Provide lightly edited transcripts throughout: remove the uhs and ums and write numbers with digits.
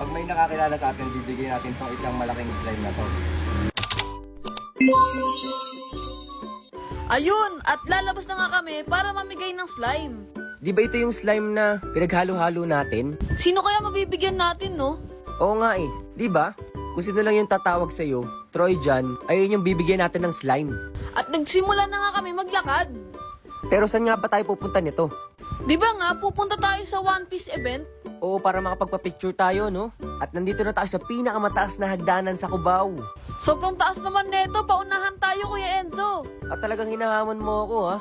Pag may nakakilala sa atin, bibigyan natin tong isang malaking slime na to. Ayun! At lalabas na nga kami para mamigay ng slime. Di ba ito yung slime na pinaghalo-halo natin? Sino kaya mabibigyan natin, no? Oo nga eh. Di ba? Kung sino lang yung tatawag sa'yo, Troy dyan, ayun yung bibigyan natin ng slime. At nagsimula na nga kami maglakad. Pero saan nga ba tayo pupunta nito? Di ba nga, pupunta tayo sa One Piece event? Oo, para makapagpa-picture tayo, no? At nandito na tayo sa pinakamataas na hagdanan sa Cubao. Sobrang taas naman neto, paunahan tayo, Kuya Enzo. At talagang hinahamon mo ako, ha?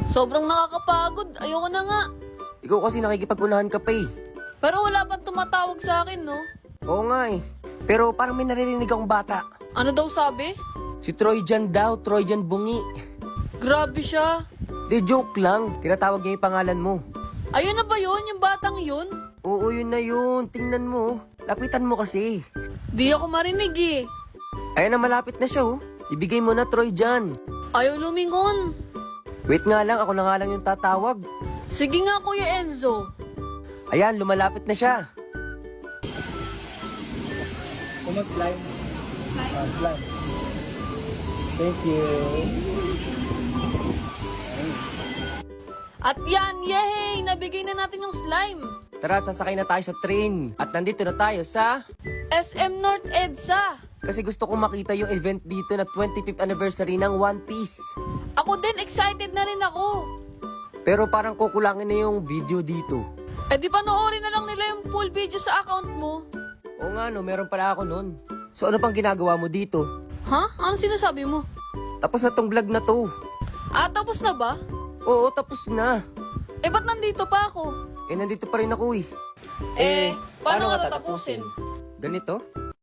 Sobrang nakakapagod, ayoko na nga. Ikaw kasi nakikipag-unahan ka pa eh. Pero wala bang tumatawag sa akin, no? Oo nga eh. Pero parang may naririnig akong bata. Ano daw sabi? Si Troy dyan daw, Troy dyan bungi. Grabe siya. Di joke lang, tinatawag niya yung pangalan mo. Ayun na ba yun, yung batang yun? Oo, yun na yun. Tingnan mo. Lapitan mo kasi. Di ako marinig eh. Ayan na, malapit na siya, oh. Ibigay mo na, Troy, dyan. Ayaw lumingon. Wait nga lang, ako na nga lang yung tatawag. Sige nga, Kuya Enzo. Ayan, lumalapit na siya. Mag-slime. Slime. Thank you. At yan, yehey! Nabigay na natin yung slime. Tara, sasakay na tayo sa train. At nandito na tayo sa... SM North EDSA. Kasi gusto kong makita yung event dito na 25th anniversary ng One Piece. Ako din, excited na rin ako. Pero parang kukulangin na yung video dito. Eh di panoorin na lang nila yung full video sa account mo. Oo nga no, meron pala ako nun. So ano pang ginagawa mo dito? Ha? Ano sinasabi mo? Tapos na tong vlog na to. Ah, tapos na ba? Oo, tapos na. Eh, ba't nandito pa ako? Eh, nandito pa rin ako eh. Paano nga tatapusin? Ganito?